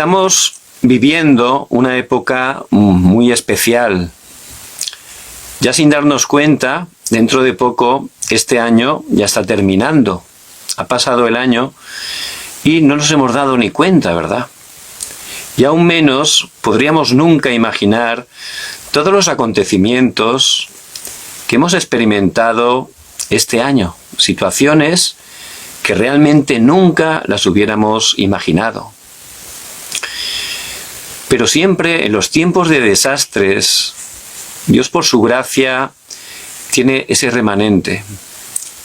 Estamos viviendo una época muy especial. Ya sin darnos cuenta, dentro de poco, este año ya está terminando. Ha pasado el año y no nos hemos dado ni cuenta, ¿verdad? Y aún menos podríamos nunca imaginar todos los acontecimientos que hemos experimentado este año. Situaciones que realmente nunca las hubiéramos imaginado. Pero siempre en los tiempos de desastres, Dios por su gracia tiene ese remanente,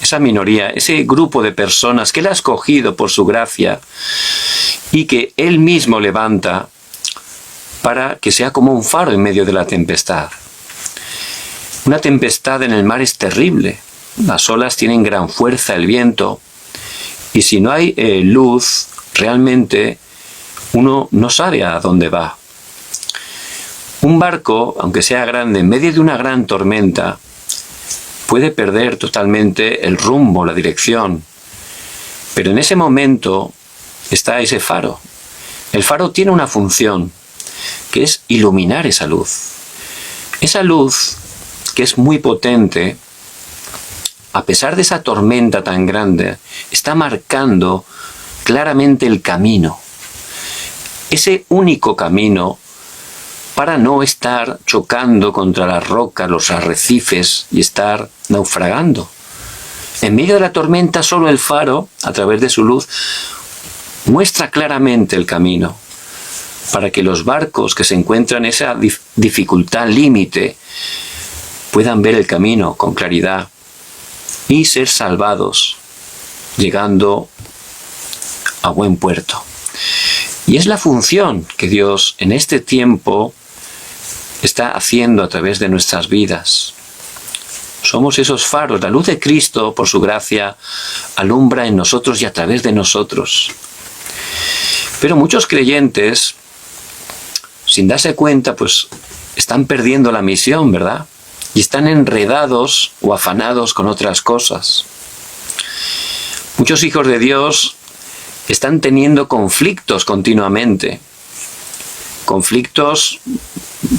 esa minoría, ese grupo de personas que Él ha escogido por su gracia y que Él mismo levanta para que sea como un faro en medio de la tempestad. Una tempestad en el mar es terrible, las olas tienen gran fuerza, el viento, y si no hay luz, realmente uno no sabe a dónde va. Un barco, aunque sea grande, en medio de una gran tormenta, puede perder totalmente el rumbo, la dirección. Pero en ese momento está ese faro. El faro tiene una función, que es iluminar esa luz. Esa luz, que es muy potente, a pesar de esa tormenta tan grande, está marcando claramente el camino. Ese único camino para no estar chocando contra las rocas, los arrecifes y estar naufragando. En medio de la tormenta, solo el faro, a través de su luz, muestra claramente el camino para que los barcos que se encuentran en esa dificultad límite puedan ver el camino con claridad y ser salvados, llegando a buen puerto. Y es la función que Dios en este tiempo está haciendo a través de nuestras vidas. Somos esos faros. La luz de Cristo, por su gracia, alumbra en nosotros y a través de nosotros. Pero muchos creyentes, sin darse cuenta, pues están perdiendo la misión, ¿verdad? Y están enredados o afanados con otras cosas. Muchos hijos de Dios están teniendo conflictos continuamente. Conflictos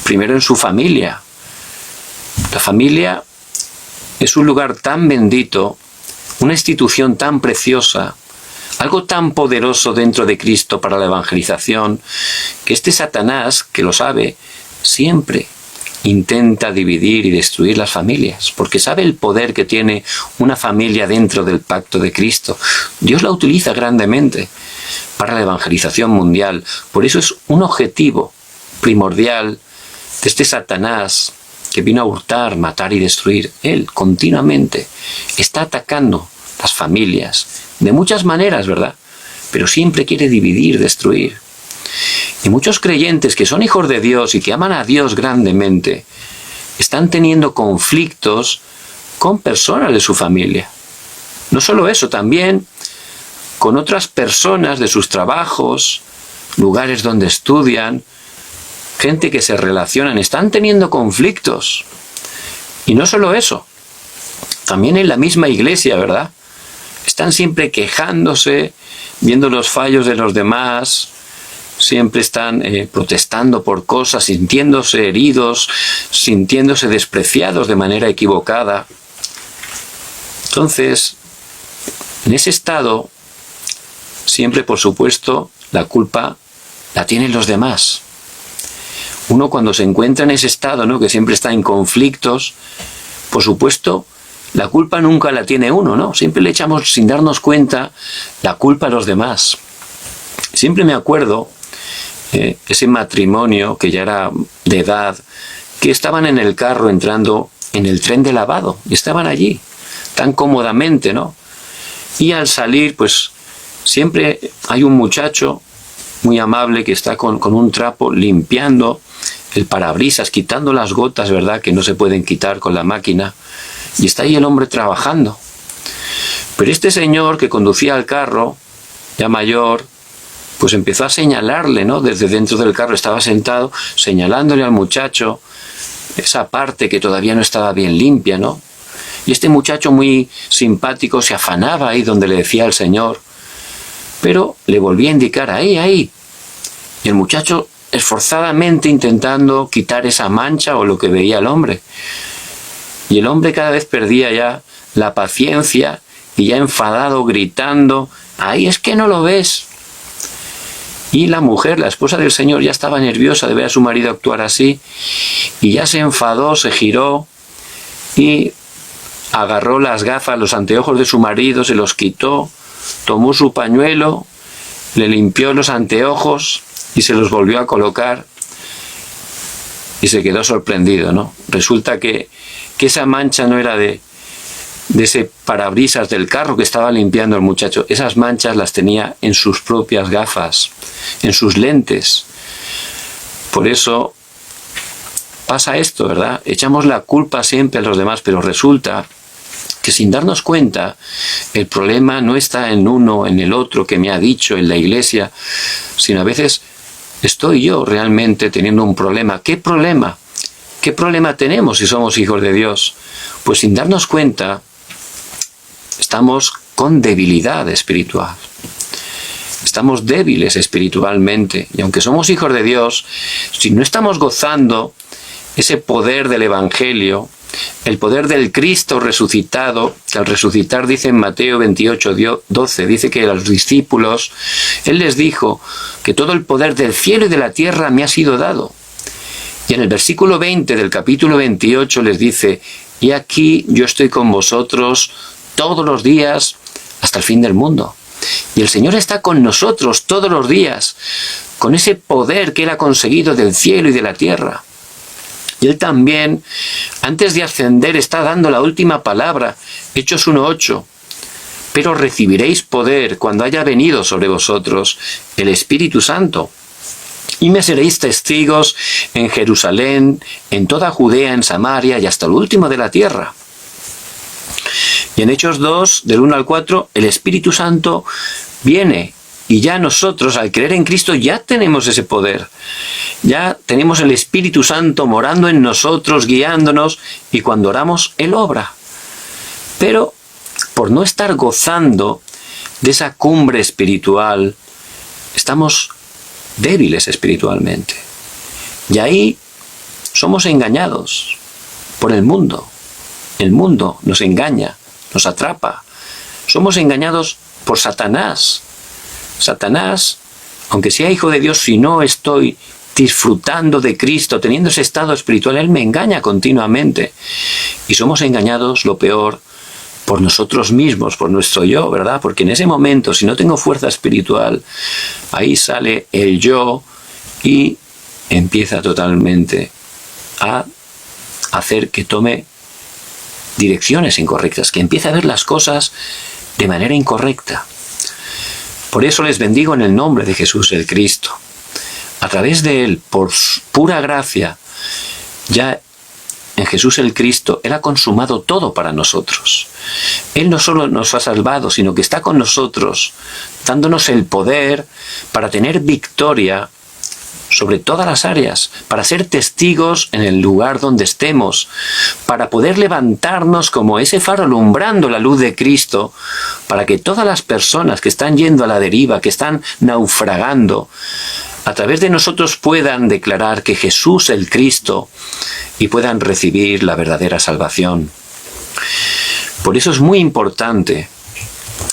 primero en su familia. La familia es un lugar tan bendito, una institución tan preciosa, algo tan poderoso dentro de Cristo para la evangelización, que este Satanás, que lo sabe, siempre intenta dividir y destruir las familias, porque sabe el poder que tiene una familia dentro del pacto de Cristo. Dios la utiliza grandemente para la evangelización mundial. Por eso es un objetivo primordial de este Satanás que vino a hurtar, matar y destruir. Él continuamente está atacando las familias de muchas maneras, ¿verdad? Pero siempre quiere dividir, destruir. Y muchos creyentes que son hijos de Dios y que aman a Dios grandemente están teniendo conflictos con personas de su familia. No solo eso, también con otras personas de sus trabajos, lugares donde estudian, gente que se relacionan, están teniendo conflictos. Y no solo eso, también en la misma iglesia, ¿verdad? Están siempre quejándose, viendo los fallos de los demás, siempre están protestando por cosas, sintiéndose heridos, sintiéndose despreciados de manera equivocada. Entonces, en ese estado, siempre, por supuesto, la culpa la tienen los demás. Uno cuando se encuentra en ese estado, ¿no?, que siempre está en conflictos, por supuesto, la culpa nunca la tiene uno, ¿no? Siempre le echamos, sin darnos cuenta, la culpa a los demás. Siempre me acuerdo ese matrimonio que ya era de edad, que estaban en el carro entrando en el tren de lavado, y estaban allí, tan cómodamente, ¿no? Y al salir, pues, siempre hay un muchacho muy amable que está con un trapo limpiando el parabrisas, quitando las gotas, ¿verdad?, que no se pueden quitar con la máquina, y está ahí el hombre trabajando. Pero este señor que conducía el carro, ya mayor, pues empezó a señalarle, ¿no? Desde dentro del carro estaba sentado, señalándole al muchacho esa parte que todavía no estaba bien limpia, ¿no? Y este muchacho muy simpático se afanaba ahí donde le decía al Señor, pero le volvía a indicar, ahí. Y el muchacho esforzadamente intentando quitar esa mancha o lo que veía el hombre. Y el hombre cada vez perdía ya la paciencia y ya enfadado, gritando, ¡ay, es que no lo ves! Y la mujer, la esposa del Señor, ya estaba nerviosa de ver a su marido actuar así, y ya se enfadó, se giró y agarró las gafas, los anteojos de su marido, se los quitó, tomó su pañuelo, le limpió los anteojos y se los volvió a colocar y se quedó sorprendido, ¿no? Resulta que esa mancha no era de ese parabrisas del carro que estaba limpiando el muchacho. Esas manchas las tenía en sus propias gafas, en sus lentes. Por eso pasa esto, ¿verdad? Echamos la culpa siempre a los demás, pero resulta que sin darnos cuenta, el problema no está en uno, en el otro que me ha dicho, en la iglesia, sino a veces estoy yo realmente teniendo un problema. ¿Qué problema? ¿Qué problema tenemos si somos hijos de Dios? Pues sin darnos cuenta, estamos con debilidad espiritual. Estamos débiles espiritualmente. Y aunque somos hijos de Dios, si no estamos gozando ese poder del Evangelio, el poder del Cristo resucitado, que al resucitar dice en Mateo 28:12, dice que a los discípulos, Él les dijo que todo el poder del cielo y de la tierra me ha sido dado. Y en el versículo 20 del capítulo 28 les dice, y aquí yo estoy con vosotros todos los días hasta el fin del mundo. Y el Señor está con nosotros todos los días, con ese poder que Él ha conseguido del cielo y de la tierra. Y Él también, antes de ascender, está dando la última palabra, Hechos 1:8. Pero recibiréis poder cuando haya venido sobre vosotros el Espíritu Santo. Y me seréis testigos en Jerusalén, en toda Judea, en Samaria y hasta el último de la tierra. Y en Hechos 2, del 1 al 4, el Espíritu Santo viene. Y ya nosotros, al creer en Cristo, ya tenemos ese poder. Ya tenemos el Espíritu Santo morando en nosotros, guiándonos, y cuando oramos, Él obra. Pero, por no estar gozando de esa cumbre espiritual, estamos débiles espiritualmente. Y ahí somos engañados por el mundo. El mundo nos engaña, nos atrapa. Somos engañados por Satanás. Satanás, aunque sea hijo de Dios, si no estoy disfrutando de Cristo, teniendo ese estado espiritual, Él me engaña continuamente. Y somos engañados, lo peor, por nosotros mismos, por nuestro yo, ¿verdad? Porque en ese momento, si no tengo fuerza espiritual, ahí sale el yo y empieza totalmente a hacer que tome direcciones incorrectas, que empiece a ver las cosas de manera incorrecta. Por eso les bendigo en el nombre de Jesús el Cristo. A través de Él, por pura gracia, ya en Jesús el Cristo, Él ha consumado todo para nosotros. Él no solo nos ha salvado, sino que está con nosotros, dándonos el poder para tener victoria sobre todas las áreas, para ser testigos en el lugar donde estemos, para poder levantarnos como ese faro alumbrando la luz de Cristo, para que todas las personas que están yendo a la deriva, que están naufragando, a través de nosotros puedan declarar que Jesús es el Cristo y puedan recibir la verdadera salvación. Por eso es muy importante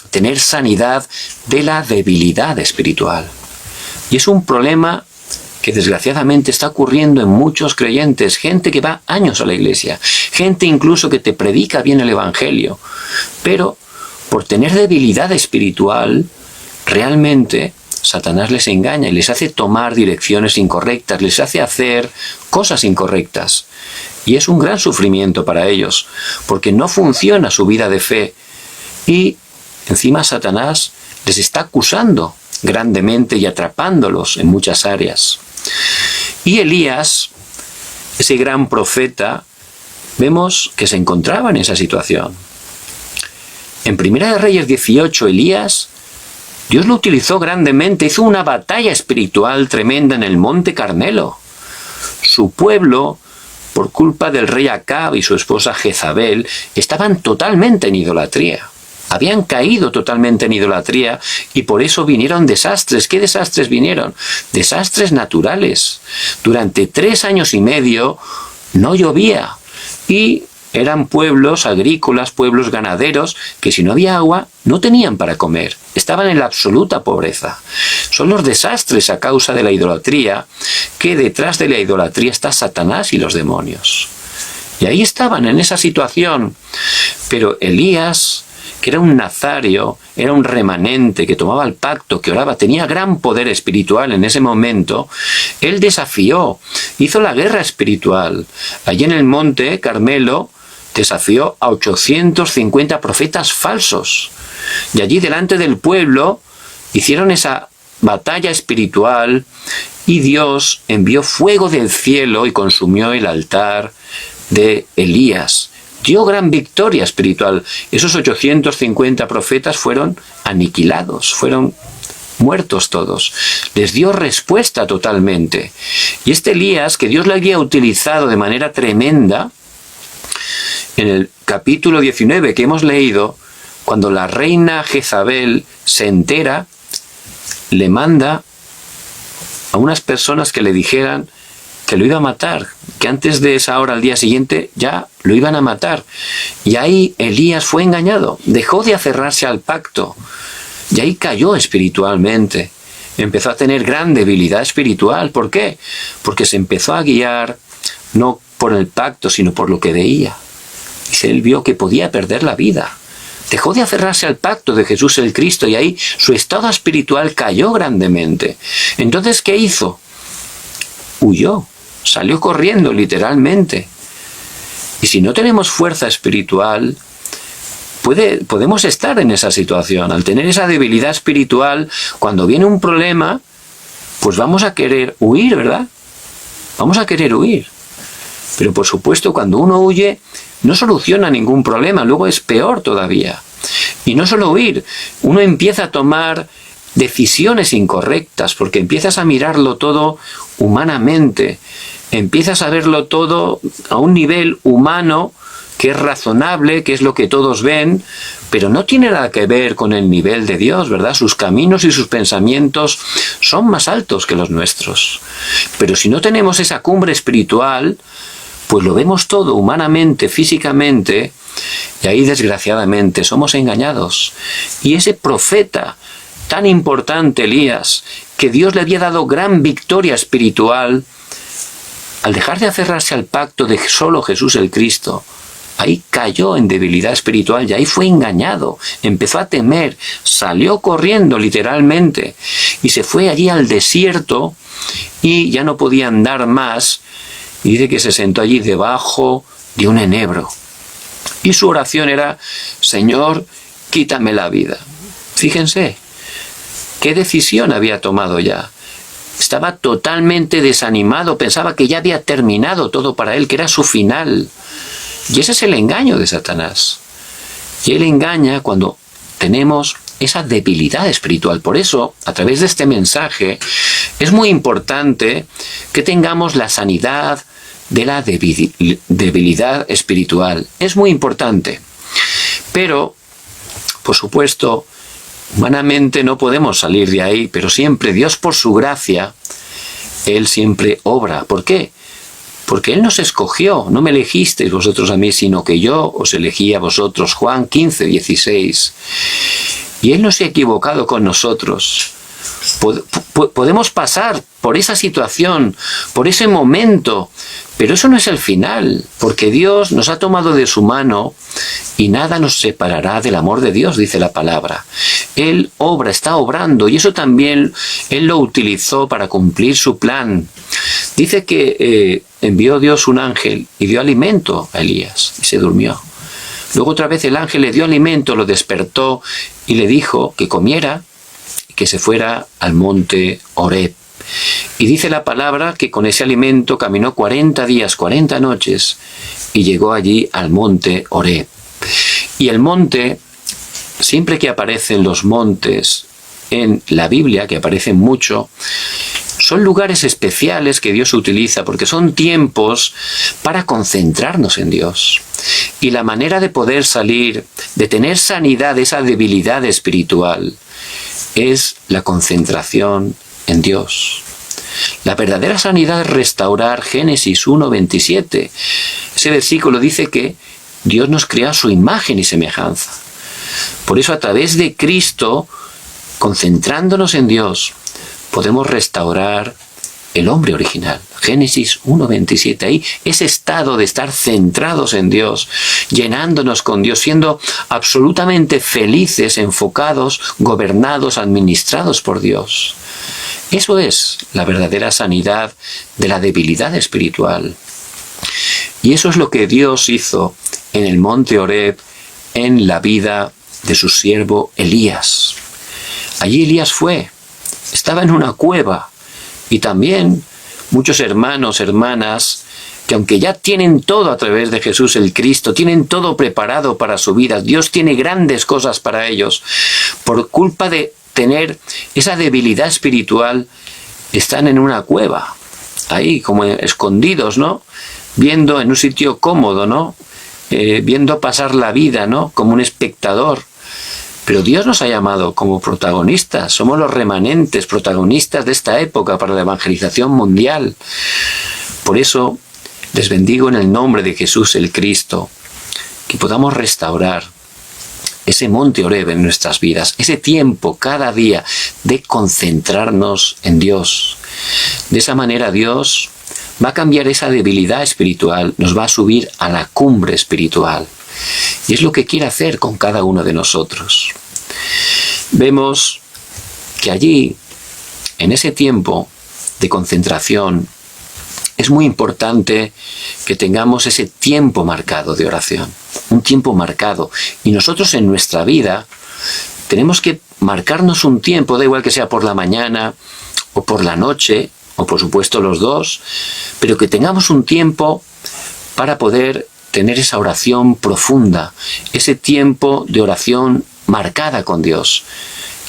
tener sanidad de la debilidad espiritual. Y es un problema que desgraciadamente está ocurriendo en muchos creyentes, gente que va años a la iglesia, gente incluso que te predica bien el Evangelio, pero por tener debilidad espiritual, realmente Satanás les engaña y les hace tomar direcciones incorrectas, les hace hacer cosas incorrectas. Y es un gran sufrimiento para ellos, porque no funciona su vida de fe. Y encima Satanás les está acusando grandemente y atrapándolos en muchas áreas. Y Elías, ese gran profeta, vemos que se encontraba en esa situación. En Primera de Reyes 18, Elías, Dios lo utilizó grandemente, hizo una batalla espiritual tremenda en el Monte Carmelo. Su pueblo, por culpa del rey Acab y su esposa Jezabel, estaban totalmente en idolatría. Habían caído totalmente en idolatría y por eso vinieron desastres. ¿Qué desastres vinieron? Desastres naturales. Durante 3 años y medio no llovía y eran pueblos agrícolas, pueblos ganaderos, que si no había agua no tenían para comer. Estaban en la absoluta pobreza. Son los desastres a causa de la idolatría, que detrás de la idolatría está Satanás y los demonios. Y ahí estaban en esa situación. Pero Elías, que era un nazareo, era un remanente que tomaba el pacto, que oraba, tenía gran poder espiritual en ese momento, él desafió, hizo la guerra espiritual. Allí en el monte Carmelo desafió a 850 profetas falsos. Y allí delante del pueblo hicieron esa batalla espiritual y Dios envió fuego del cielo y consumió el altar de Elías. Dio gran victoria espiritual. Esos 850 profetas fueron aniquilados, fueron muertos todos. Les dio respuesta totalmente. Y este Elías, que Dios le había utilizado de manera tremenda, en el capítulo 19 que hemos leído, cuando la reina Jezabel se entera, le manda a unas personas que le dijeran que lo iba a matar, que antes de esa hora, al día siguiente, ya lo iban a matar. Y ahí Elías fue engañado, dejó de aferrarse al pacto, y ahí cayó espiritualmente. Empezó a tener gran debilidad espiritual. ¿Por qué? Porque se empezó a guiar no por el pacto, sino por lo que veía. Y él vio que podía perder la vida. Dejó de aferrarse al pacto de Jesús el Cristo, y ahí su estado espiritual cayó grandemente. Entonces, ¿qué hizo? Huyó. Salió corriendo, literalmente. Y si no tenemos fuerza espiritual, podemos estar en esa situación. Al tener esa debilidad espiritual, cuando viene un problema, pues vamos a querer huir, ¿verdad? Vamos a querer huir. Pero por supuesto, cuando uno huye, no soluciona ningún problema, luego es peor todavía. Y no solo huir, uno empieza a tomar decisiones incorrectas, porque empiezas a mirarlo todo humanamente, empiezas a verlo todo a un nivel humano, que es razonable, que es lo que todos ven, pero no tiene nada que ver con el nivel de Dios, ¿verdad? Sus caminos y sus pensamientos son más altos que los nuestros. Pero si no tenemos esa cumbre espiritual, pues lo vemos todo humanamente, físicamente, y ahí desgraciadamente somos engañados. Y ese profeta tan importante, Elías, que Dios le había dado gran victoria espiritual, al dejar de aferrarse al pacto de solo Jesús el Cristo, ahí cayó en debilidad espiritual y ahí fue engañado, empezó a temer, salió corriendo literalmente y se fue allí al desierto y ya no podía andar más, y dice que se sentó allí debajo de un enebro y su oración era: Señor, quítame la vida. Fíjense qué decisión había tomado ya. Estaba totalmente desanimado, pensaba que ya había terminado todo para él, que era su final. Y ese es el engaño de Satanás. Y él engaña cuando tenemos esa debilidad espiritual. Por eso, a través de este mensaje, es muy importante que tengamos la sanidad de la debilidad espiritual. Es muy importante. Pero, por supuesto, humanamente no podemos salir de ahí, pero siempre Dios, por su gracia, Él siempre obra. ¿Por qué? Porque Él nos escogió, no me elegisteis vosotros a mí, sino que yo os elegí a vosotros. Juan 15, 16. Y Él no se ha equivocado con nosotros. Podemos pasar por esa situación, por ese momento, pero eso no es el final, porque Dios nos ha tomado de su mano y nada nos separará del amor de Dios, dice la palabra. Él obra, está obrando, y eso también Él lo utilizó para cumplir su plan. Dice que envió Dios un ángel y dio alimento a Elías y se durmió. Luego otra vez el ángel le dio alimento, lo despertó y le dijo que comiera y que se fuera al monte Horeb. Y dice la palabra que con ese alimento caminó 40 días, 40 noches y llegó allí al monte Horeb. Y el monte, siempre que aparecen los montes en la Biblia, que aparecen mucho, son lugares especiales que Dios utiliza porque son tiempos para concentrarnos en Dios. Y la manera de poder salir, de tener sanidad de esa debilidad espiritual, es la concentración en Dios. La verdadera sanidad es restaurar Génesis 1:27. Ese versículo dice que Dios nos crea a su imagen y semejanza. Por eso, a través de Cristo, concentrándonos en Dios, podemos restaurar el hombre original. Génesis 1:27, ahí ese estado de estar centrados en Dios, llenándonos con Dios, siendo absolutamente felices, enfocados, gobernados, administrados por Dios. Eso es la verdadera sanidad de la debilidad espiritual. Y eso es lo que Dios hizo en el monte Horeb, en la vida de su siervo Elías. Allí Elías estaba en una cueva, y también muchos hermanos, hermanas, que aunque ya tienen todo a través de Jesús el Cristo, tienen todo preparado para su vida, Dios tiene grandes cosas para ellos, por culpa de tener esa debilidad espiritual, están en una cueva, ahí como escondidos, ¿no? Viendo en un sitio cómodo, ¿no? Viendo pasar la vida, ¿no? Como un espectador. Pero Dios nos ha llamado como protagonistas, somos los remanentes, protagonistas de esta época para la evangelización mundial. Por eso les bendigo en el nombre de Jesús el Cristo, que podamos restaurar ese monte Horeb en nuestras vidas, ese tiempo cada día de concentrarnos en Dios. De esa manera Dios va a cambiar esa debilidad espiritual, nos va a subir a la cumbre espiritual. Y es lo que quiere hacer con cada uno de nosotros. Vemos que allí, en ese tiempo de concentración, es muy importante que tengamos ese tiempo marcado de oración. Un tiempo marcado. Y nosotros en nuestra vida tenemos que marcarnos un tiempo, da igual que sea por la mañana o por la noche, o por supuesto los dos, pero que tengamos un tiempo para poder tener esa oración profunda, ese tiempo de oración marcada con Dios.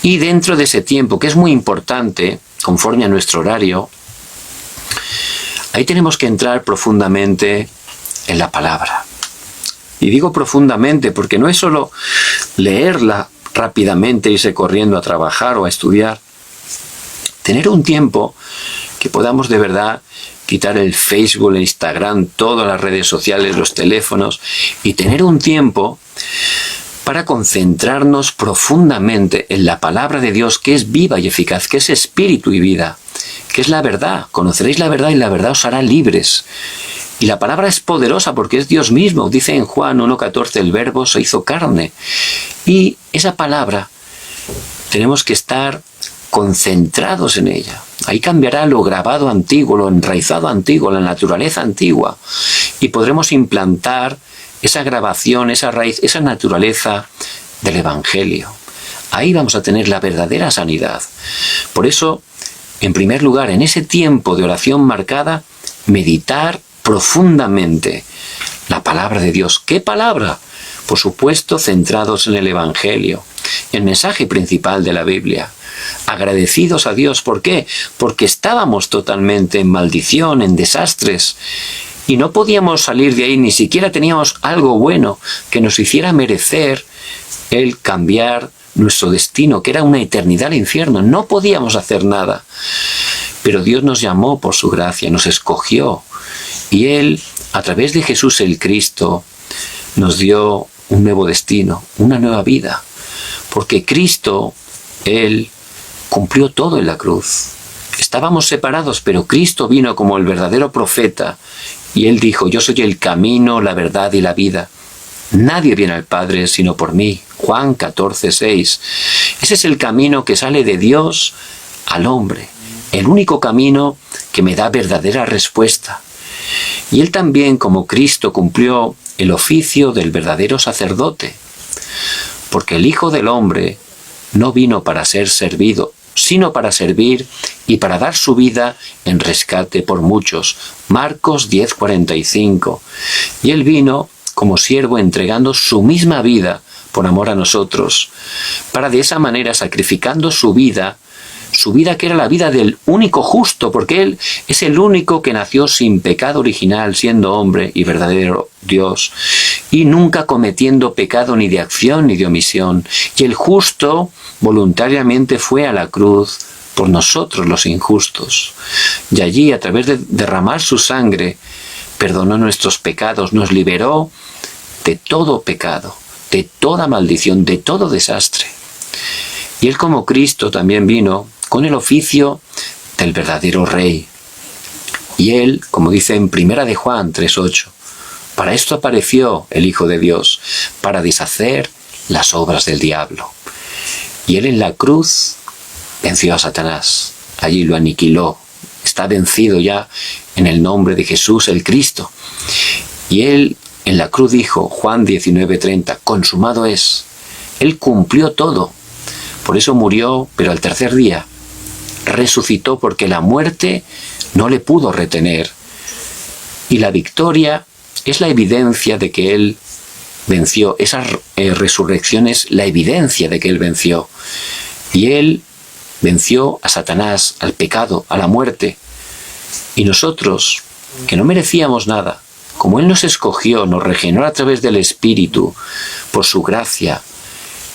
Y dentro de ese tiempo, que es muy importante, conforme a nuestro horario, ahí tenemos que entrar profundamente en la palabra. Y digo profundamente porque no es solo leerla rápidamente, irse corriendo a trabajar o a estudiar. Tener un tiempo que podamos de verdad quitar el Facebook, el Instagram, todas las redes sociales, los teléfonos, y tener un tiempo para concentrarnos profundamente en la palabra de Dios, que es viva y eficaz, que es espíritu y vida, que es la verdad. Conoceréis la verdad y la verdad os hará libres. Y la palabra es poderosa porque es Dios mismo. Dice en Juan 1:14, el verbo se hizo carne. Y esa palabra tenemos que estar concentrados en ella. Ahí cambiará lo grabado antiguo, lo enraizado antiguo, la naturaleza antigua. Y podremos implantar esa grabación, esa raíz, esa naturaleza del Evangelio. Ahí vamos a tener la verdadera sanidad. Por eso, en primer lugar, en ese tiempo de oración marcada, meditar profundamente la palabra de Dios. ¿Qué palabra? Por supuesto, centrados en el Evangelio, el mensaje principal de la Biblia. Agradecidos a Dios. ¿Por qué? Porque estábamos totalmente en maldición, en desastres, y no podíamos salir de ahí, ni siquiera teníamos algo bueno que nos hiciera merecer el cambiar nuestro destino, que era una eternidad al infierno. No podíamos hacer nada. Pero Dios nos llamó por su gracia, nos escogió, y Él, a través de Jesús el Cristo, nos dio un nuevo destino, una nueva vida. Porque Cristo, Él, cumplió todo en la cruz. Estábamos separados, pero Cristo vino como el verdadero profeta, y Él dijo, yo soy el camino, la verdad y la vida. Nadie viene al Padre sino por mí. Juan 14:6. Ese es el camino que sale de Dios al hombre. El único camino que me da verdadera respuesta. Y Él también, como Cristo, cumplió el oficio del verdadero sacerdote. Porque el Hijo del Hombre no vino para ser servido, sino para servir y para dar su vida en rescate por muchos. Marcos 10:45. Y Él vino como siervo entregando su misma vida por amor a nosotros, para de esa manera, sacrificando su vida, Su vida que era la vida del único justo, porque Él es el único que nació sin pecado original, siendo hombre y verdadero Dios, y nunca cometiendo pecado ni de acción ni de omisión. Y el justo voluntariamente fue a la cruz por nosotros los injustos. Y allí, a través de derramar su sangre, perdonó nuestros pecados, nos liberó de todo pecado, de toda maldición, de todo desastre. Y Él como Cristo también vino con el oficio del verdadero Rey. Y Él, como dice en 1 de Juan 3:8, para esto apareció el Hijo de Dios, para deshacer las obras del diablo. Y Él en la cruz venció a Satanás, allí lo aniquiló, está vencido ya en el nombre de Jesús el Cristo. Y Él en la cruz dijo, Juan 19:30, consumado es. Él cumplió todo. Por eso murió, pero al tercer día resucitó, porque la muerte no le pudo retener. Y la victoria es la evidencia de que Él venció. Esa resurrección es la evidencia de que Él venció. Y Él venció a Satanás, al pecado, a la muerte. Y nosotros, que no merecíamos nada, como Él nos escogió, nos regeneró a través del Espíritu, por su gracia,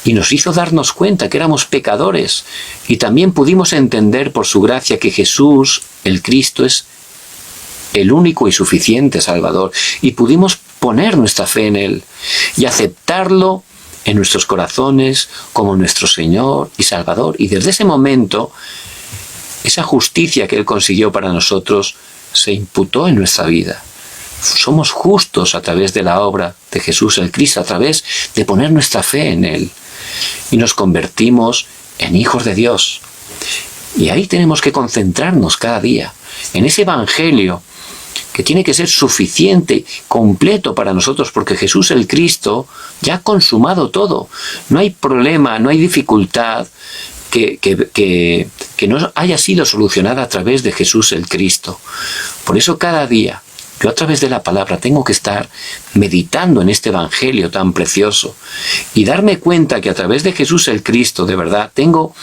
y nos hizo darnos cuenta que éramos pecadores, y también pudimos entender por su gracia que Jesús, el Cristo, es el único y suficiente Salvador, y pudimos poner nuestra fe en Él y aceptarlo en nuestros corazones como nuestro Señor y Salvador. Y desde ese momento, esa justicia que Él consiguió para nosotros se imputó en nuestra vida. Somos justos a través de la obra de Jesús el Cristo, a través de poner nuestra fe en Él. Y nos convertimos en hijos de Dios. Y ahí tenemos que concentrarnos cada día, en ese evangelio que tiene que ser suficiente, completo para nosotros, porque Jesús el Cristo ya ha consumado todo. No hay problema, no hay dificultad que no haya sido solucionada a través de Jesús el Cristo. Por eso cada día, yo a través de la palabra tengo que estar meditando en este evangelio tan precioso y darme cuenta que a través de Jesús el Cristo, de verdad, tengo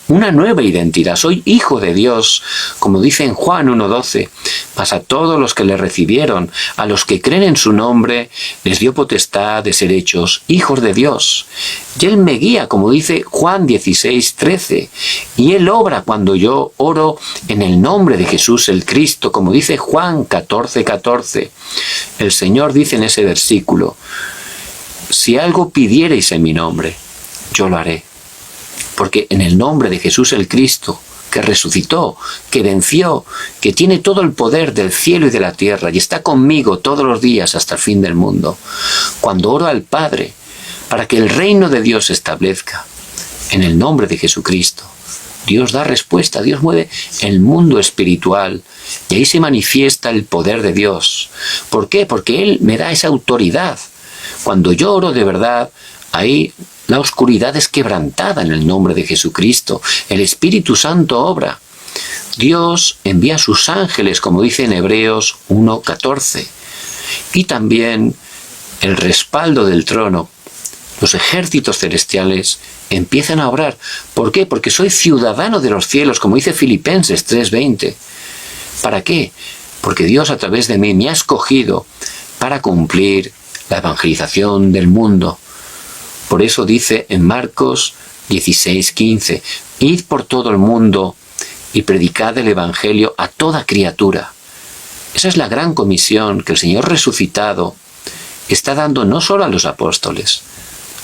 una nueva identidad. Soy hijo de Dios, como dice en Juan 1:12, mas a todos los que le recibieron, a los que creen en su nombre, les dio potestad de ser hechos hijos de Dios. Y Él me guía, como dice Juan 16:13, y Él obra cuando yo oro en el nombre de Jesús el Cristo, como dice Juan 14:14. El Señor dice en ese versículo, si algo pidiereis en mi nombre, yo lo haré. Porque en el nombre de Jesús el Cristo, que resucitó, que venció, que tiene todo el poder del cielo y de la tierra y está conmigo todos los días hasta el fin del mundo, cuando oro al Padre para que el reino de Dios se establezca, en el nombre de Jesucristo, Dios da respuesta, Dios mueve el mundo espiritual y ahí se manifiesta el poder de Dios. ¿Por qué? Porque Él me da esa autoridad. Cuando yo oro de verdad, ahí la oscuridad es quebrantada en el nombre de Jesucristo. El Espíritu Santo obra. Dios envía a sus ángeles, como dice en Hebreos 1:14. Y también el respaldo del trono. Los ejércitos celestiales empiezan a obrar. ¿Por qué? Porque soy ciudadano de los cielos, como dice Filipenses 3:20. ¿Para qué? Porque Dios a través de mí me ha escogido para cumplir la evangelización del mundo. Por eso dice en Marcos 16:15, id por todo el mundo y predicad el evangelio a toda criatura. Esa es la gran comisión que el Señor resucitado está dando no solo a los apóstoles,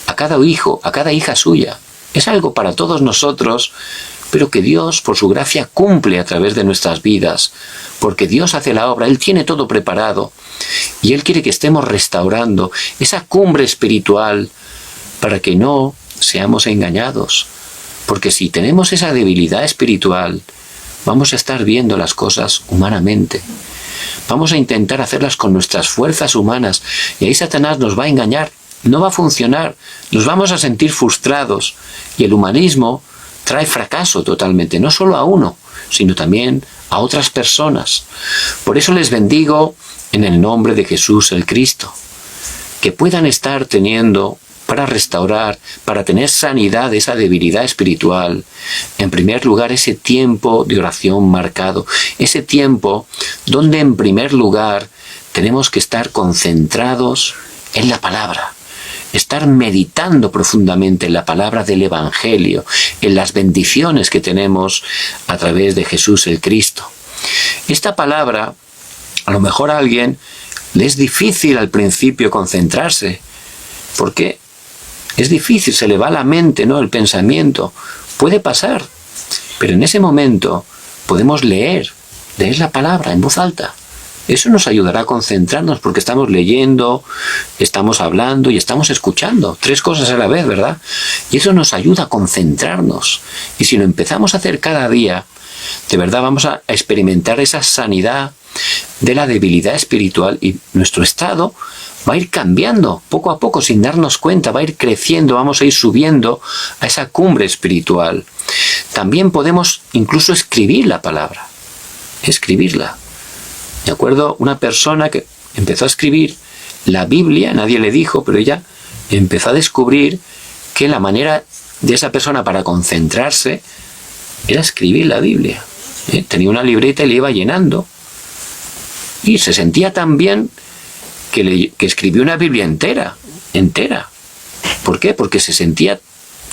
a cada hijo, a cada hija suya. Es algo para todos nosotros, pero que Dios, por su gracia, cumple a través de nuestras vidas, porque Dios hace la obra, Él tiene todo preparado, y Él quiere que estemos restaurando esa cumbre espiritual para que no seamos engañados, porque si tenemos esa debilidad espiritual, vamos a estar viendo las cosas humanamente. Vamos a intentar hacerlas con nuestras fuerzas humanas, y ahí Satanás nos va a engañar, no va a funcionar, nos vamos a sentir frustrados, y el humanismo trae fracaso totalmente, no solo a uno, sino también a otras personas. Por eso les bendigo en el nombre de Jesús el Cristo, que puedan estar teniendo para restaurar, para tener sanidad de esa debilidad espiritual. En primer lugar, ese tiempo de oración marcado, ese tiempo donde en primer lugar tenemos que estar concentrados en la palabra, estar meditando profundamente en la palabra del Evangelio, en las bendiciones que tenemos a través de Jesús el Cristo. Esta palabra, a lo mejor a alguien le es difícil al principio concentrarse, porque es difícil, se le va la mente, ¿no? El pensamiento. Puede pasar, pero en ese momento podemos leer la palabra en voz alta. Eso nos ayudará a concentrarnos porque estamos leyendo, estamos hablando y estamos escuchando. 3 cosas a la vez, ¿verdad? Y eso nos ayuda a concentrarnos. Y si lo empezamos a hacer cada día, de verdad vamos a experimentar esa sanidad de la debilidad espiritual y nuestro estado va a ir cambiando poco a poco sin darnos cuenta, va a ir creciendo, vamos a ir subiendo a esa cumbre espiritual. También podemos incluso escribir la palabra, escribirla. Me acuerdo una persona que empezó a escribir la Biblia, nadie le dijo, pero ella empezó a descubrir que la manera de esa persona para concentrarse era escribir la Biblia. Tenía una libreta y le iba llenando. Y se sentía tan bien que escribió una Biblia entera. ¿Por qué? Porque se sentía,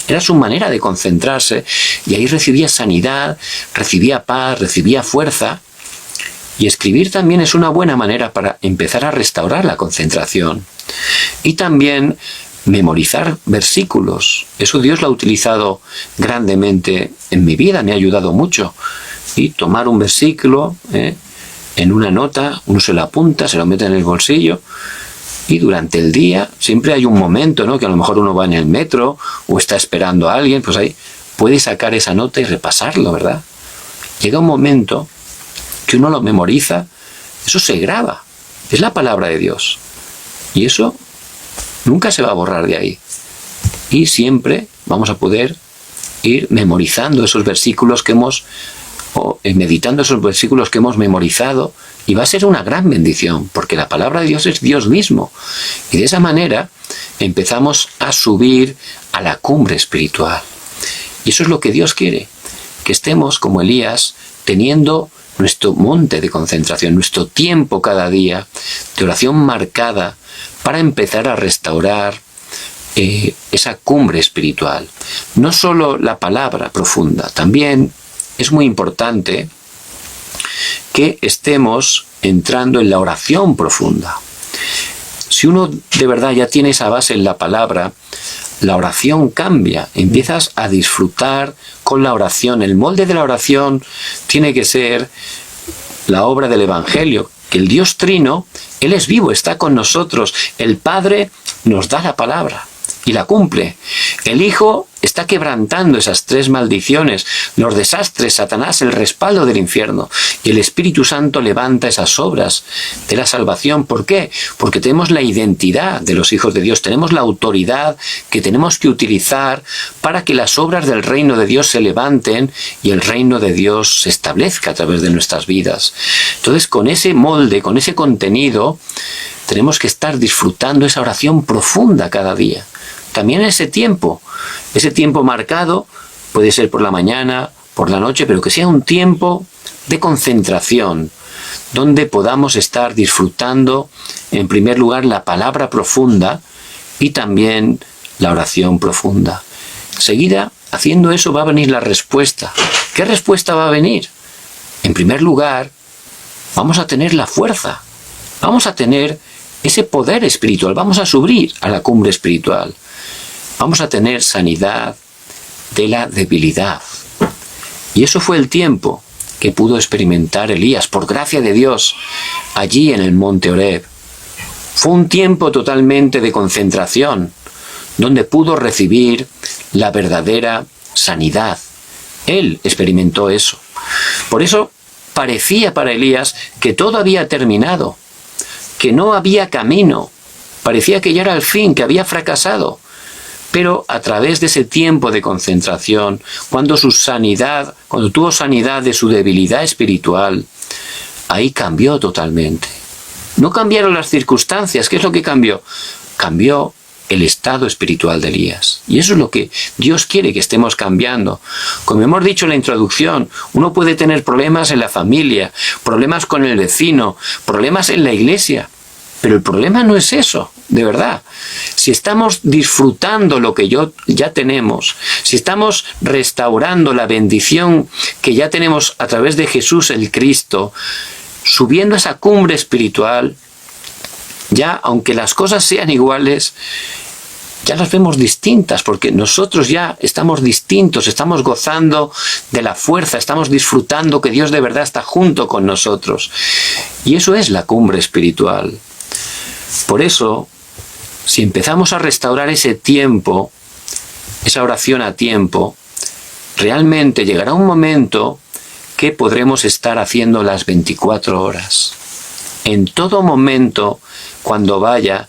era su manera de concentrarse y ahí recibía sanidad, recibía paz, recibía fuerza. Y escribir también es una buena manera para empezar a restaurar la concentración. Y también memorizar versículos. Eso Dios lo ha utilizado grandemente en mi vida, me ha ayudado mucho. Y tomar un versículo en una nota, uno se lo apunta, se lo mete en el bolsillo. Y durante el día siempre hay un momento, ¿no? Que a lo mejor uno va en el metro o está esperando a alguien, pues ahí puede sacar esa nota y repasarlo, ¿verdad? Llega un momento que uno lo memoriza, eso se graba, es la palabra de Dios. Y eso nunca se va a borrar de ahí. Y siempre vamos a poder ir memorizando esos versículos que hemos, o meditando esos versículos que hemos memorizado, y va a ser una gran bendición, porque la palabra de Dios es Dios mismo. Y de esa manera empezamos a subir a la cumbre espiritual. Y eso es lo que Dios quiere, que estemos como Elías, teniendo nuestro monte de concentración, nuestro tiempo cada día de oración marcada para empezar a restaurar esa cumbre espiritual. No solo la palabra profunda, también es muy importante que estemos entrando en la oración profunda. Si uno de verdad ya tiene esa base en la palabra, la oración cambia, empiezas a disfrutar con la oración. El molde de la oración tiene que ser la obra del Evangelio, que el Dios Trino, Él es vivo, está con nosotros. El Padre nos da la palabra y la cumple. El Hijo está quebrantando esas 3 maldiciones, los desastres, Satanás, el respaldo del infierno. Y el Espíritu Santo levanta esas obras de la salvación. ¿Por qué? Porque tenemos la identidad de los hijos de Dios, tenemos la autoridad que tenemos que utilizar para que las obras del reino de Dios se levanten y el reino de Dios se establezca a través de nuestras vidas. Entonces, con ese molde, con ese contenido, tenemos que estar disfrutando esa oración profunda cada día. También ese tiempo marcado, puede ser por la mañana, por la noche, pero que sea un tiempo de concentración, donde podamos estar disfrutando, en primer lugar, la palabra profunda y también la oración profunda. Enseguida, haciendo eso, va a venir la respuesta. ¿Qué respuesta va a venir? En primer lugar, vamos a tener la fuerza, vamos a tener ese poder espiritual, vamos a subir a la cumbre espiritual. Vamos a tener sanidad de la debilidad. Y eso fue el tiempo que pudo experimentar Elías, por gracia de Dios, allí en el monte Horeb. Fue un tiempo totalmente de concentración, donde pudo recibir la verdadera sanidad. Él experimentó eso. Por eso parecía para Elías que todo había terminado, que no había camino. Parecía que ya era el fin, que había fracasado. Pero a través de ese tiempo de concentración, cuando tuvo sanidad de su debilidad espiritual, ahí cambió totalmente. No cambiaron las circunstancias. ¿Qué es lo que cambió? Cambió el estado espiritual de Elías. Y eso es lo que Dios quiere que estemos cambiando. Como hemos dicho en la introducción, uno puede tener problemas en la familia, problemas con el vecino, problemas en la iglesia. Pero el problema no es eso, de verdad. Si estamos disfrutando lo que ya tenemos, si estamos restaurando la bendición que ya tenemos a través de Jesús el Cristo, subiendo esa cumbre espiritual, ya aunque las cosas sean iguales, ya las vemos distintas, porque nosotros ya estamos distintos, estamos gozando de la fuerza, estamos disfrutando que Dios de verdad está junto con nosotros. Y eso es la cumbre espiritual. Por eso, si empezamos a restaurar ese tiempo, esa oración a tiempo, realmente llegará un momento que podremos estar haciendo las 24 horas. En todo momento, cuando vaya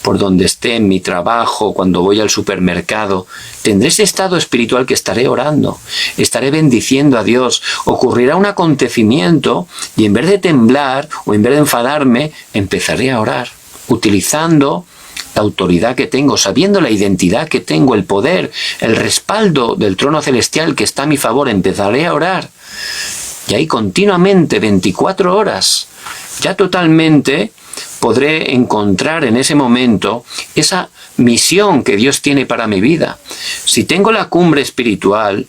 por donde esté en mi trabajo, cuando voy al supermercado, tendré ese estado espiritual que estaré orando, estaré bendiciendo a Dios. Ocurrirá un acontecimiento y en vez de temblar o en vez de enfadarme, empezaré a orar, utilizando la autoridad que tengo, sabiendo la identidad que tengo, el poder, el respaldo del trono celestial que está a mi favor, empezaré a orar. Y ahí continuamente, 24 horas, ya totalmente podré encontrar en ese momento esa misión que Dios tiene para mi vida. Si tengo la cumbre espiritual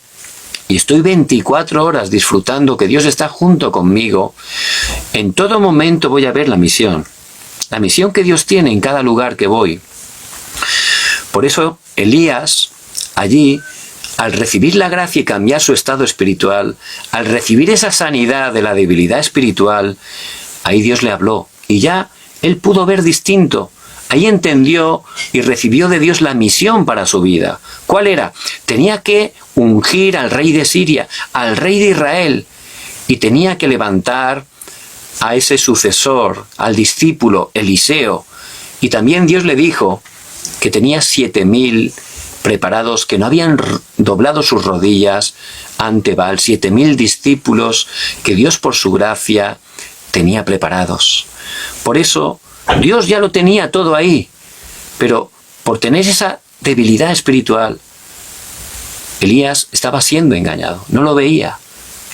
y estoy 24 horas disfrutando que Dios está junto conmigo, en todo momento voy a ver la misión que Dios tiene en cada lugar que voy. Por eso Elías, allí, al recibir la gracia y cambiar su estado espiritual, al recibir esa sanidad de la debilidad espiritual, ahí Dios le habló y ya él pudo ver distinto. Ahí entendió y recibió de Dios la misión para su vida. ¿Cuál era? Tenía que ungir al rey de Siria, al rey de Israel, y tenía que levantar a ese sucesor, al discípulo Eliseo. Y también Dios le dijo que tenía 7,000 preparados que no habían doblado sus rodillas ante Baal, 7,000 discípulos que Dios por su gracia tenía preparados. Por eso Dios ya lo tenía todo ahí, pero por tener esa debilidad espiritual, Elías estaba siendo engañado, no lo veía.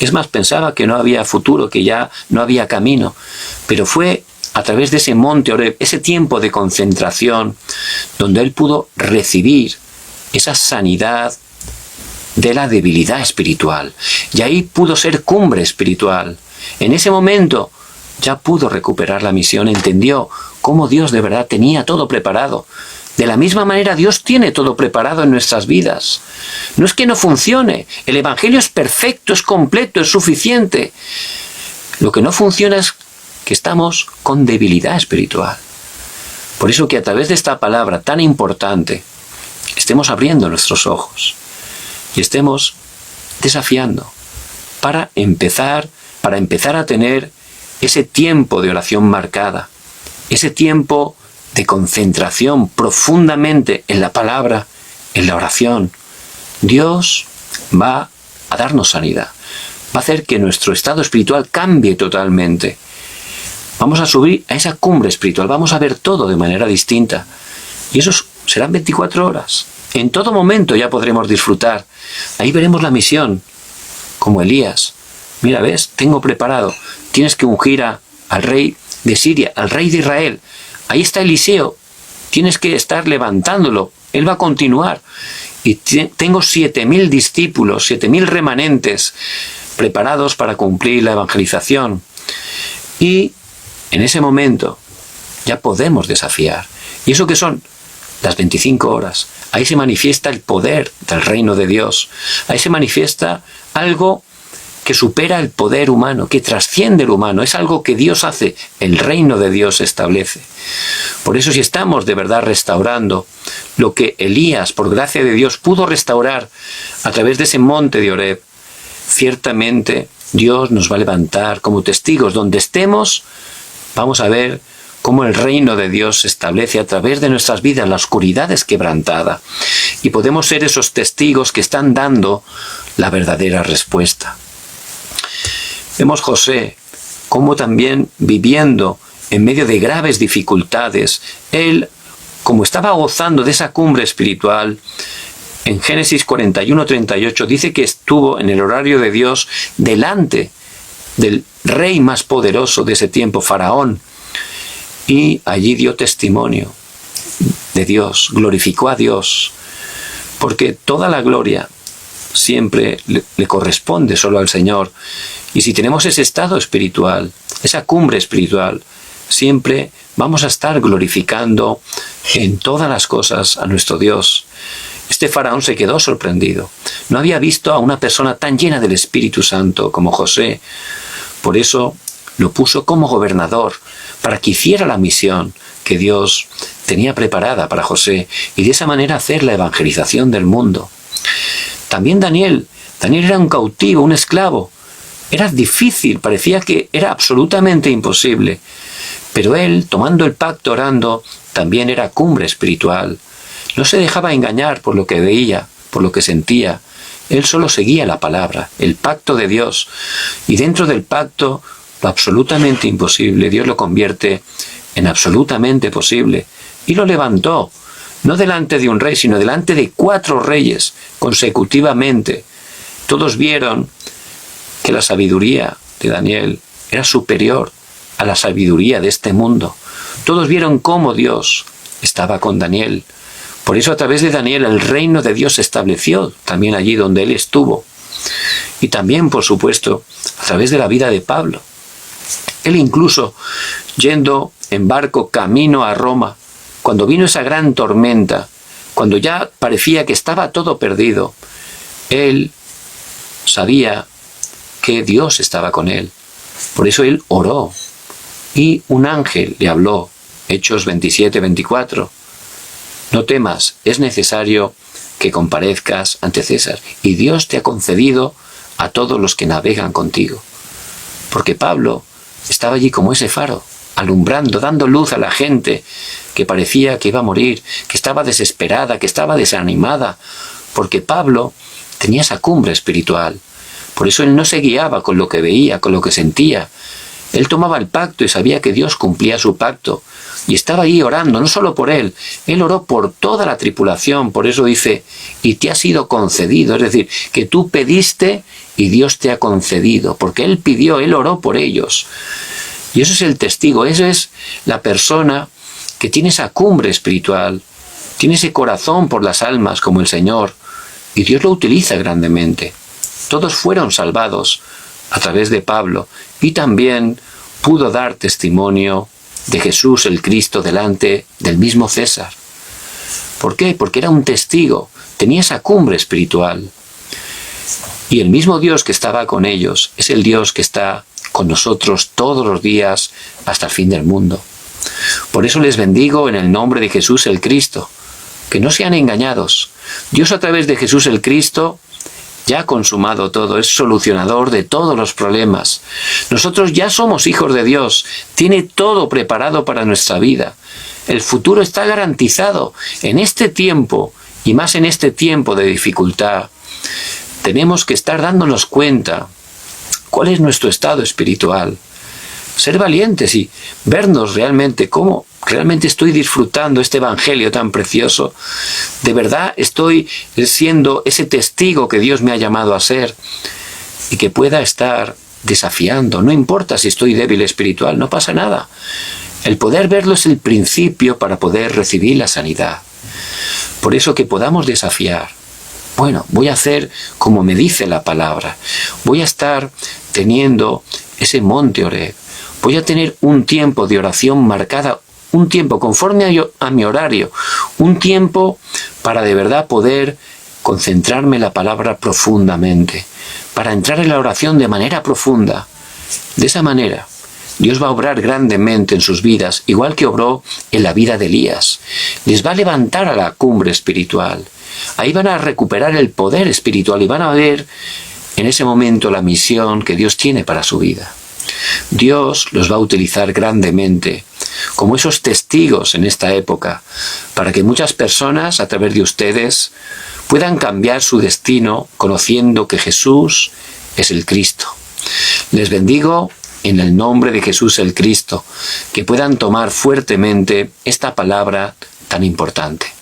Es más, pensaba que no había futuro, que ya no había camino, pero fue a través de ese monte Oreb, ese tiempo de concentración, donde él pudo recibir esa sanidad de la debilidad espiritual. Y ahí pudo ser cumbre espiritual. En ese momento ya pudo recuperar la misión, entendió cómo Dios de verdad tenía todo preparado. De la misma manera Dios tiene todo preparado en nuestras vidas. No es que no funcione, el Evangelio es perfecto, es completo, es suficiente. Lo que no funciona es que estamos con debilidad espiritual. Por eso que a través de esta palabra tan importante, estemos abriendo nuestros ojos y estemos desafiando para empezar a tener ese tiempo de oración marcada, ese tiempo de concentración profundamente en la palabra, en la oración. Dios va a darnos sanidad, va a hacer que nuestro estado espiritual cambie totalmente. Vamos a subir a esa cumbre espiritual, vamos a ver todo de manera distinta. Y eso serán 24 horas. En todo momento ya podremos disfrutar. Ahí veremos la misión, como Elías. Mira, ¿ves? Tengo preparado. Tienes que ungir al rey de Siria, al rey de Israel. Ahí está Eliseo. Tienes que estar levantándolo. Él va a continuar. Y tengo 7,000 discípulos, 7,000 remanentes preparados para cumplir la evangelización. Y en ese momento ya podemos desafiar. ¿Y eso qué son? Las 25 horas. Ahí se manifiesta el poder del reino de Dios. Ahí se manifiesta algo que supera el poder humano, que trasciende el humano. Es algo que Dios hace, el reino de Dios se establece. Por eso, si estamos de verdad restaurando lo que Elías, por gracia de Dios, pudo restaurar a través de ese monte de Oreb, ciertamente Dios nos va a levantar como testigos. Donde estemos, vamos a ver cómo el reino de Dios se establece a través de nuestras vidas, la oscuridad es quebrantada. Y podemos ser esos testigos que están dando la verdadera respuesta. Vemos José, cómo también viviendo en medio de graves dificultades, él como estaba gozando de esa cumbre espiritual, en Génesis 41:38 dice que estuvo en el horario de Dios delante del rey más poderoso de ese tiempo, Faraón, y allí dio testimonio de Dios, glorificó a Dios, porque toda la gloria siempre le corresponde solo al Señor. Y si tenemos ese estado espiritual, esa cumbre espiritual, siempre vamos a estar glorificando en todas las cosas a nuestro Dios. Este faraón se quedó sorprendido. No había visto a una persona tan llena del Espíritu Santo como José. Por eso lo puso como gobernador, para que hiciera la misión que Dios tenía preparada para José, y de esa manera hacer la evangelización del mundo. También Daniel era un cautivo, un esclavo. Era difícil, parecía que era absolutamente imposible. Pero él, tomando el pacto, orando, también era cumbre espiritual. No se dejaba engañar por lo que veía, por lo que sentía. Él solo seguía la palabra, el pacto de Dios. Y dentro del pacto, lo absolutamente imposible, Dios lo convierte en absolutamente posible. Y lo levantó, no delante de un rey, sino delante de 4 reyes consecutivamente. Todos vieron que la sabiduría de Daniel era superior a la sabiduría de este mundo. Todos vieron cómo Dios estaba con Daniel. Por eso a través de Daniel el reino de Dios se estableció también allí donde él estuvo. Y también, por supuesto, a través de la vida de Pablo. Él incluso, yendo en barco camino a Roma, cuando vino esa gran tormenta, cuando ya parecía que estaba todo perdido, él sabía que Dios estaba con él. Por eso él oró. Y un ángel le habló, Hechos 27:24. No temas, es necesario que comparezcas ante César, y Dios te ha concedido a todos los que navegan contigo. Porque Pablo estaba allí como ese faro, alumbrando, dando luz a la gente que parecía que iba a morir, que estaba desesperada, que estaba desanimada, porque Pablo tenía esa cumbre espiritual. Por eso él no se guiaba con lo que veía, con lo que sentía. Él tomaba el pacto y sabía que Dios cumplía su pacto. Y estaba ahí orando, no solo por él oró por toda la tripulación. Por eso dice, y te ha sido concedido. Es decir, que tú pediste y Dios te ha concedido. Porque él pidió, él oró por ellos. Y eso es el testigo, eso es la persona que tiene esa cumbre espiritual, tiene ese corazón por las almas como el Señor. Y Dios lo utiliza grandemente. Todos fueron salvados a través de Pablo, y también pudo dar testimonio de Jesús el Cristo delante del mismo César. ¿Por qué? Porque era un testigo, tenía esa cumbre espiritual. Y el mismo Dios que estaba con ellos es el Dios que está con nosotros todos los días hasta el fin del mundo. Por eso les bendigo en el nombre de Jesús el Cristo, que no sean engañados. Dios a través de Jesús el Cristo ya ha consumado todo, es solucionador de todos los problemas. Nosotros ya somos hijos de Dios, tiene todo preparado para nuestra vida. El futuro está garantizado en este tiempo, y más en este tiempo de dificultad. Tenemos que estar dándonos cuenta cuál es nuestro estado espiritual. Ser valientes y vernos realmente cómo realmente estoy disfrutando este evangelio tan precioso. De verdad estoy siendo ese testigo que Dios me ha llamado a ser, y que pueda estar desafiando. No importa si estoy débil espiritual, no pasa nada. El poder verlo es el principio para poder recibir la sanidad. Por eso que podamos desafiar. Bueno, voy a hacer como me dice la palabra. Voy a estar teniendo ese monte Oreb. Voy a tener un tiempo de oración marcada, un tiempo conforme a mi horario, un tiempo para de verdad poder concentrarme en la palabra profundamente, para entrar en la oración de manera profunda. De esa manera, Dios va a obrar grandemente en sus vidas, igual que obró en la vida de Elías. Les va a levantar a la cumbre espiritual. Ahí van a recuperar el poder espiritual y van a ver en ese momento la misión que Dios tiene para su vida. Dios los va a utilizar grandemente como esos testigos en esta época, para que muchas personas a través de ustedes puedan cambiar su destino conociendo que Jesús es el Cristo. Les bendigo en el nombre de Jesús el Cristo, que puedan tomar fuertemente esta palabra tan importante.